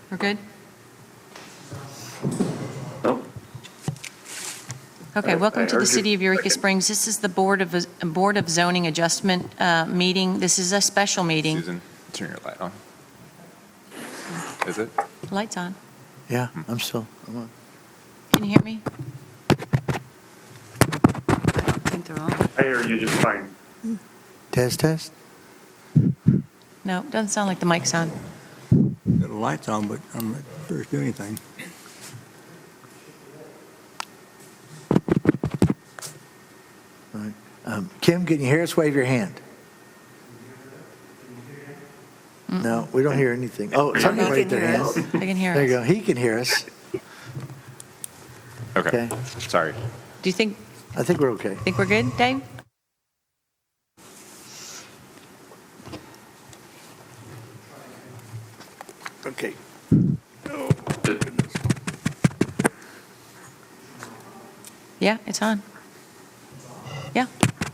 We're good? Okay, welcome to the City of Eureka Springs. This is the Board of Zoning Adjustment meeting. This is a special meeting. Susan, turn your light on. Is it? Lights on. Yeah, I'm on. Can you hear me? I think they're on. I hear you just fine. Test. No, doesn't sound like the mic's on. Got the lights on, but I'm not sure it's doing anything. All right. Kim, can you hear us? Wave your hand. No, we don't hear anything. Oh, somebody He waved can their hear hand. us. They can hear There you us. go. He can hear us. Okay. Okay. Sorry. Do you think I think we're okay. we're good, Dave? Okay. Yeah, it's on. Yeah,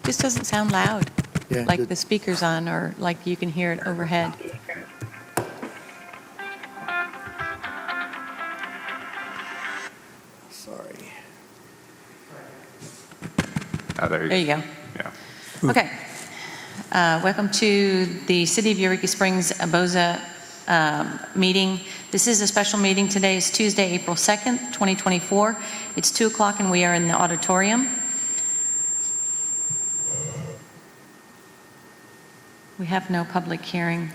just doesn't sound loud, Yeah. like the speaker's on or like you can hear it overhead. Sorry. Oh, there There you go. Yeah. Okay. Welcome to the City of Eureka Springs BOZA meeting. This is a special meeting. Today is Tuesday, April 2nd, 2024. It's 2 o'clock and we are in the auditorium. We have no public hearing.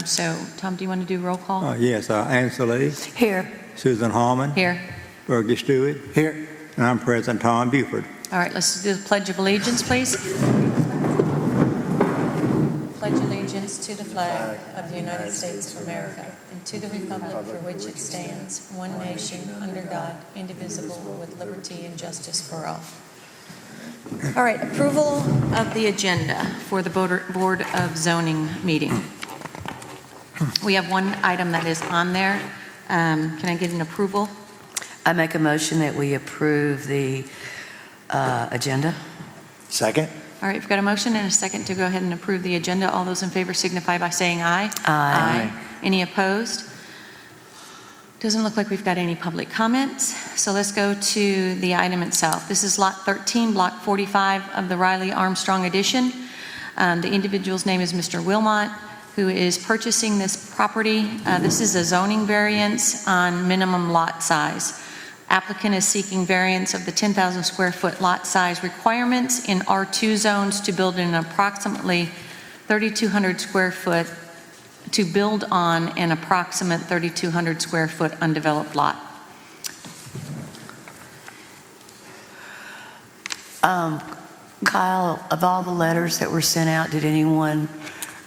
So, Tom, do you want to do roll call? Yes, Ansley, Here. Susan Harmon, Here. Fergie Stewart, Here. and I'm President Tom Buford. All right, let's do the Pledge of Allegiance, please. Pledge allegiance to the flag of the United States of America and to the republic for which it stands, one nation, under God, indivisible, with liberty and justice for all. All right, approval of the agenda for the Board of Zoning meeting. We have one item that is on there. Can I get an approval? I make a motion that we approve the agenda. Second. All right, we've got a motion and a second to go ahead and approve the agenda. All those in favor signify by saying aye. Aye. Any opposed? Doesn't look like we've got any public comments. So let's go to the item itself. This is Lot 13, Block 45 of the Riley Armstrong Edition. The individual's name is Mr. Wilmot, who is purchasing this property. This is a zoning variance on minimum lot size. Applicant is seeking variance of the 10,000 square foot lot size requirements in R2 zones to build an approximately 3,200 square foot, to build on an approximate 3,200 square foot undeveloped lot. Kyle, of all the letters that were sent out, did anyone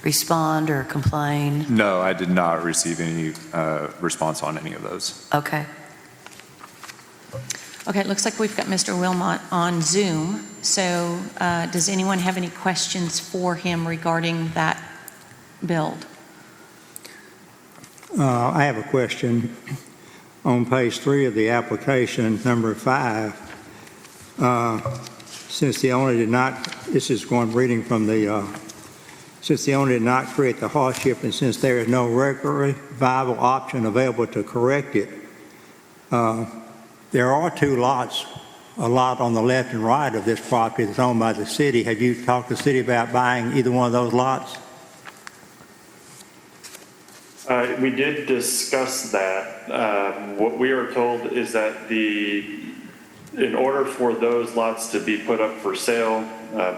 respond or complain? No, I did not receive any response on any of those. Okay. Okay, it looks like we've got Mr. Wilmot on Zoom. So does anyone have any questions for him regarding that build? I have a question. On page 3 of the application, number 5, since the owner did not, this is going reading from the, since the owner did not create the hardship and since there is no regularly viable option available to correct it, there are 2 lots, a lot on the left and right of this property that's owned by the city. Have you talked to the city about buying either one of those lots? We did discuss that. What we are told is that in order for those lots to be put up for sale,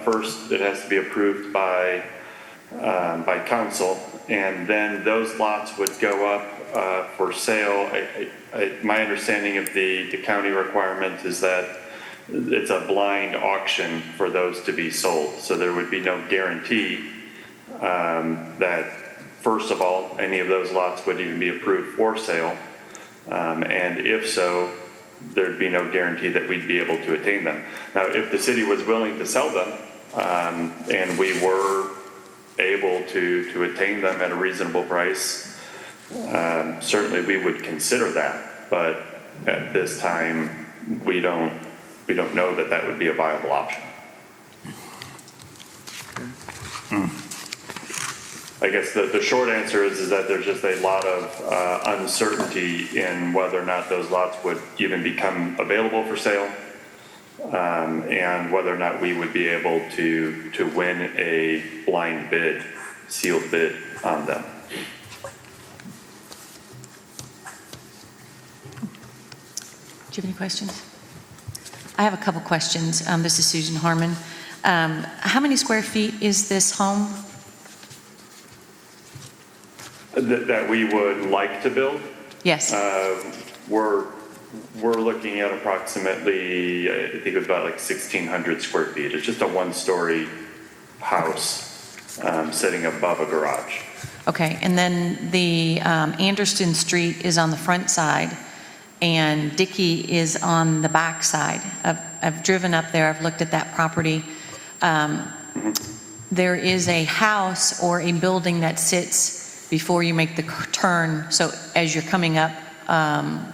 first it has to be approved by council, and then those lots would go up for sale. My understanding of the county requirement is that it's a blind auction for those to be sold. So there would be no guarantee that, first of all, any of those lots would even be approved for sale. And if so, there'd be no guarantee that we'd be able to attain them. Now, if the city was willing to sell them, and we were able to attain them at a reasonable price, certainly we would consider that. But at this time, we don't know that that would be a viable option. I guess the short answer is that there's just a lot of uncertainty in whether or not those lots would even become available for sale, and whether or not we would be able to win a blind bid, sealed bid on them. Do you have any questions? I have a couple questions. This is Susan Harmon. How many square feet is this home? That we would like to build. Yes. We're looking at approximately, I think it's about like 1,600 square feet. It's just a one-story house sitting above a garage. Okay, and then the Anderson Street is on the front side, and Dickey is on the back side. I've driven up there, I've looked at that property. There is a house or a building that sits before you make the turn. So as you're coming up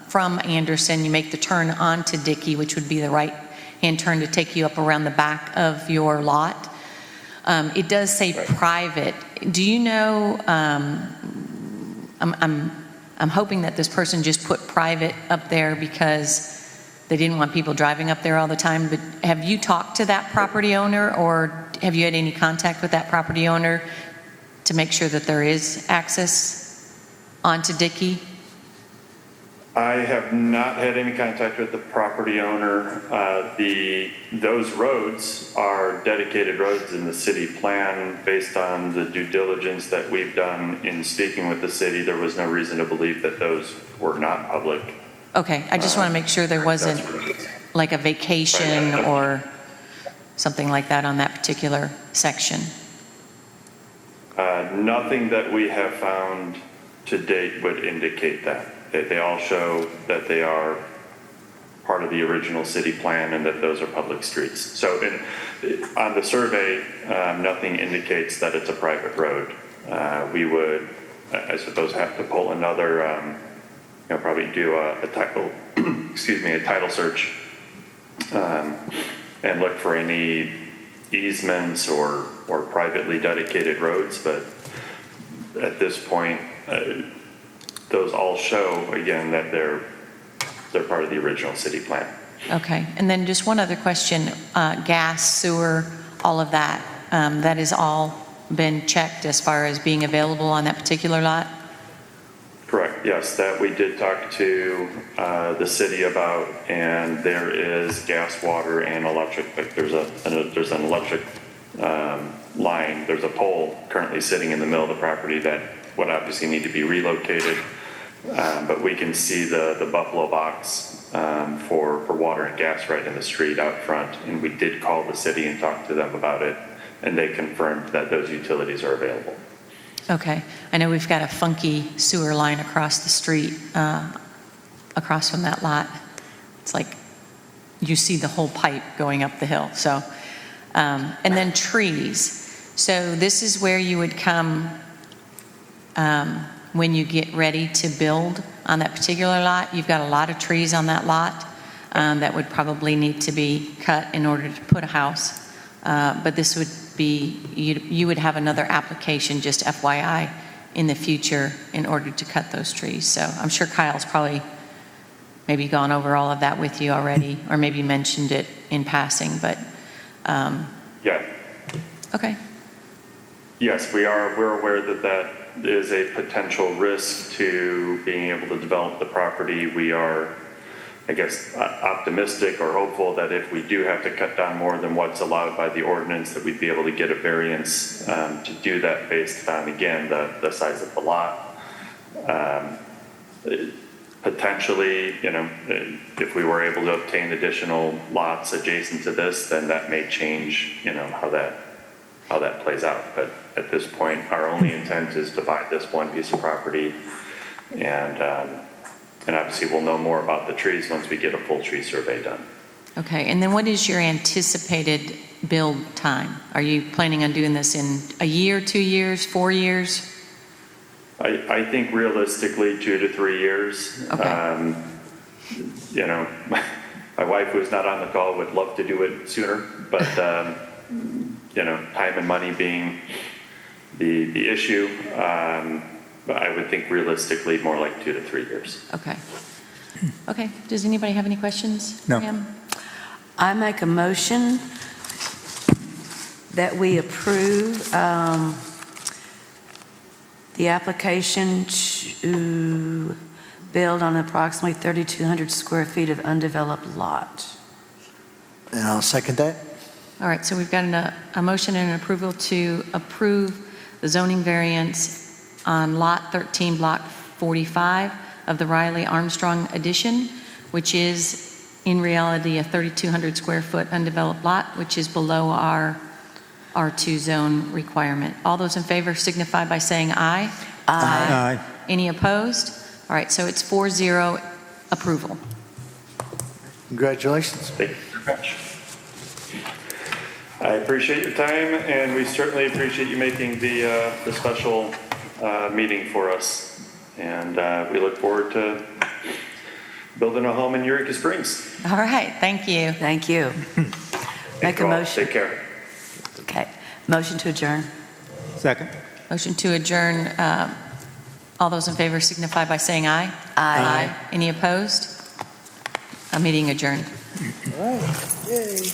from Anderson, you make the turn onto Dickey, which would be the right-hand turn to take you up around the back of your lot. It does say private. Do you know, I'm hoping that this person just put private up there because they didn't want people driving up there all the time, but have you talked to that property owner, or have you had any contact with that property owner to make sure that there is access onto Dickey? I have not had any contact with the property owner. Those roads are dedicated roads in the city plan. Based on the due diligence that we've done in speaking with the city, there was no reason to believe that those were not public. Okay, I just want to make sure there wasn't like a vacation or something like that on that particular section. Nothing that we have found to date would indicate that. They all show that they are part of the original city plan and that those are public streets. So on the survey, nothing indicates that it's a private road. We would, I suppose, have to pull another, probably do a title, a title search, and look for any easements or privately dedicated roads. But at this point, those all show, again, that they're part of the original city plan. Okay, and then just one other question, gas, sewer, all of that, that has all been checked as far as being available on that particular lot? Correct, yes, that we did talk to the city about, and there is gas, water, and electric. Like there's an electric line, there's a pole currently sitting in the middle of the property that would obviously need to be relocated. But we can see the Buffalo box for water and gas right in the street out front. And we did call the city and talk to them about it, and they confirmed that those utilities are available. Okay, I know we've got a funky sewer line across the street, across from that lot. It's like you see the whole pipe going up the hill. So, and then trees. So this is where you would come when you get ready to build on that particular lot. You've got a lot of trees on that lot that would probably need to be cut in order to put a house. But this would be, you would have another application, just FYI, in the future in order to cut those trees. So I'm sure Kyle's probably maybe gone over all of that with you already, or maybe mentioned it in passing, but. Yeah. Okay. Yes, we're aware that is a potential risk to being able to develop the property. We are, I guess, optimistic or hopeful that if we do have to cut down more than what's allowed by the ordinance, that we'd be able to get a variance to do that based on, again, the size of the lot. Potentially, if we were able to obtain additional lots adjacent to this, then that may change, how that plays out. But at this point, our only intent is to buy this one piece of property, and obviously we'll know more about the trees once we get a full tree survey done. Okay, and then what is your anticipated build time? Are you planning on doing this in a year, 2 years, 4 years? I think realistically 2 to 3 years. Okay. My wife, who's not on the call, would love to do it sooner, but time and money being the issue. But I would think realistically more like 2 to 3 years. Okay. Okay, does anybody have any questions? No. Pam? I make a motion that we approve the application to build on approximately 3,200 square feet of undeveloped lot. And I'll second that. All right, so we've got a motion and an approval to approve the zoning variance on Lot 13, Block 45 of the Riley Armstrong addition, which is in reality a 3,200 square foot undeveloped lot, which is below our R2 zone requirement. All those in favor signify by saying aye. Aye. Any opposed? All right, so it's 4-0 approval. Congratulations. Thank you very much. I appreciate your time, and we certainly appreciate you making the special meeting for us. And we look forward to building a home in Eureka Springs. All right, thank you. Thank you. Thank Make you a all. motion. Take care. Okay. Motion to adjourn. Second. Motion to adjourn. All those in favor signify by saying aye. Aye. Any opposed? A meeting adjourned. All right, yay.